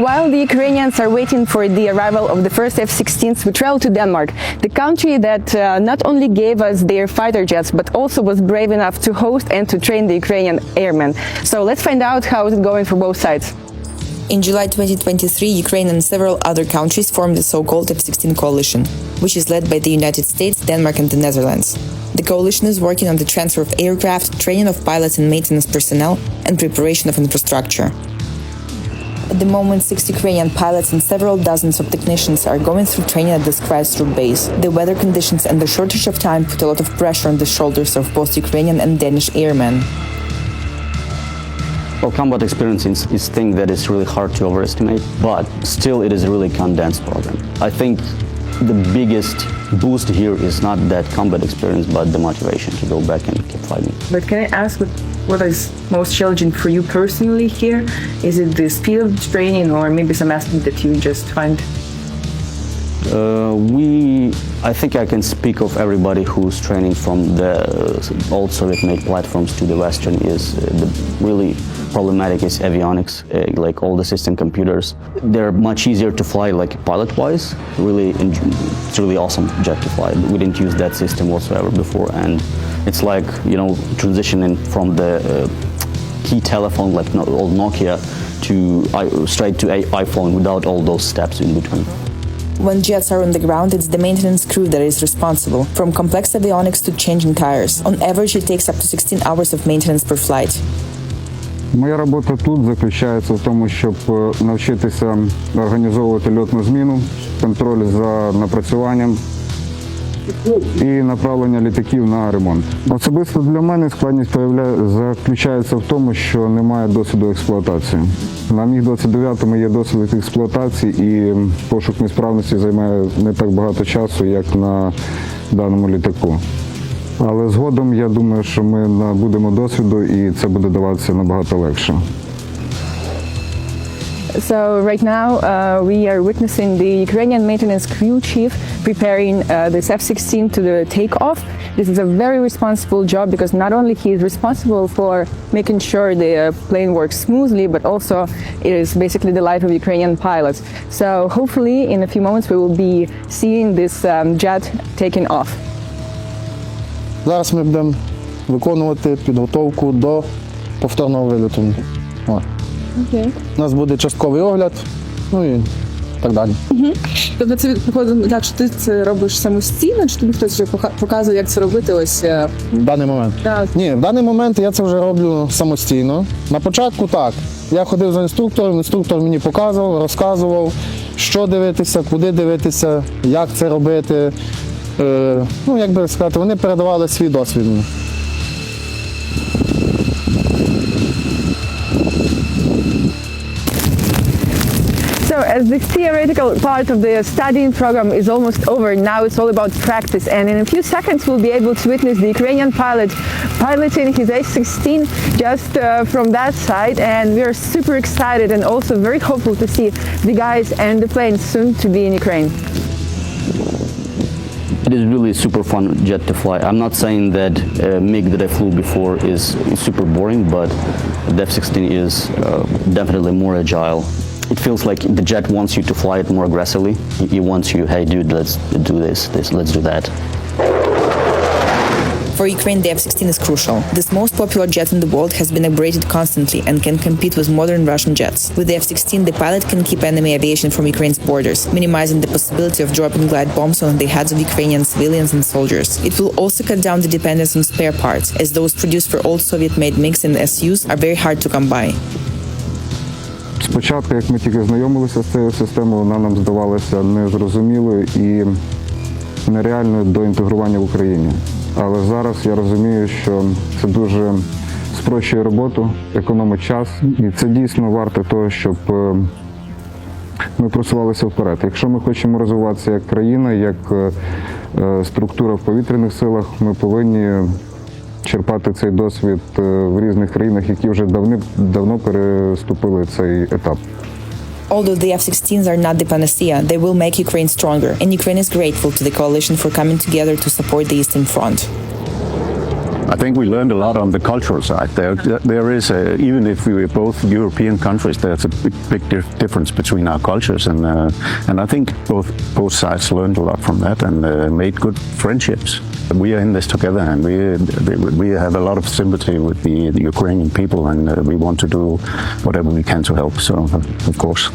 while the Ukrainians are waiting for the arrival of the first F-16s, we travel to Denmark, the country that not only gave us their fighter jets, but also was brave enough to host and to train the Ukrainian airmen. So let's find out how is it going for both sides. In July 2023, Ukraine and several other countries formed the so-called F-16 coalition, which is led by the United States, Denmark and the Netherlands. The coalition is working on the transfer of aircraft, training of pilots and maintenance personnel, and preparation of infrastructure. At the moment, 6 Ukrainian pilots and several dozens of technicians are going through training at this Christchurch base. The weather conditions and the shortage of time put a lot of pressure on the shoulders of both Ukrainian and Danish airmen. Well, combat experience is a thing that is really hard to overestimate, but still it is a really condensed program. I think the biggest boost here is not that combat experience, but the motivation to go back and keep fighting. But can I ask what is most challenging for you personally here? Is it the speed of training or maybe some aspect that you just find? I think I can speak of everybody who's training from the old Soviet-made platforms to the Western is the really problematic is avionics, like all the system computers. They're much easier to fly like pilot-wise. It's really awesome jet to fly. We didn't use that system whatsoever before, and it's like, you know, transitioning from the key telephone like old Nokia to straight to iPhone without all those steps in between. When jets are on the ground, it's the maintenance crew that is responsible, from complex avionics to changing tires. On average, it takes up to 16 hours of maintenance per flight. Моя робота тут заключається в тому, щоб навчитися організовувати льотну зміну, контроль за напрацюванням і направлення літаків на ремонт. Особисто для мене складність заключається в тому, що немає досвіду експлуатації. На Міг-29 є досвід експлуатації і пошук несправності займає не так багато часу, як на даному літаку. Але згодом, я думаю, що ми набудемо досвіду і це буде даватися набагато легше. So right now we are witnessing the Ukrainian maintenance crew chief preparing this F-16 to the takeoff. This is a very responsible job because not only he is responsible for making sure the plane works smoothly, but also it is basically the life of Ukrainian pilots. So hopefully in a few moments we will be seeing this jet taking off. Зараз ми будемо виконувати підготовку до повторного виліту. Okay. У нас буде частковий огляд, ну і так далі. Тобто це виходить так, що ти це робиш самостійно, чи тобі хтось вже показує, як це робити ось? В даний момент? Так. Ні, в даний момент я це вже роблю самостійно. На початку так. Я ходив за інструктором, інструктор мені показував, розказував, що дивитися, куди дивитися, як це робити. Ну, як би сказати, вони передавали свій досвід. So as the theoretical part of the studying program is almost over, now it's all about practice, and in a few seconds we'll be able to witness the Ukrainian pilot piloting his F-16 just from that side, and we are super excited and also very hopeful to see the guys and the plane soon to be in Ukraine. It is really super fun jet to fly. I'm not saying that MiG that I flew before is super boring, but the F-16 is definitely more agile. It feels like the jet wants you to fly it more aggressively. He wants you, hey dude, let's do this, let's do that. For Ukraine, the F-16 is crucial. This most popular jet in the world has been upgraded constantly and can compete with modern Russian jets. With the F-16, the pilot can keep enemy aviation from Ukraine's borders, minimizing the possibility of dropping glide bombs on the heads of Ukrainian civilians and soldiers. It will also cut down the dependence on spare parts, as those produced for old Soviet-made MiGs and Sus are very hard to come by. Спочатку, як ми тільки знайомилися з цією системою, вона нам здавалася незрозумілою і нереальною до інтегрування в Україні. Але зараз я розумію, що це дуже спрощує роботу, економить час, і це дійсно варто того, щоб ми просувалися вперед. Якщо ми хочемо розвиватися як країна, як структура в повітряних силах, ми повинні черпати цей досвід в різних країнах, які вже давно переступили цей етап. Although the F-16s are not the panacea, they will make Ukraine stronger, and Ukraine is grateful to the coalition for coming together to support the Eastern Front. I think we learned a lot on the cultural side. There is, even if we were both European countries, there's a big difference between our cultures, and I think both sides learned a lot from that and made good friendships. We are in this together, and we have a lot of sympathy with the Ukrainian people, and we want to do whatever we can to help. So, of course.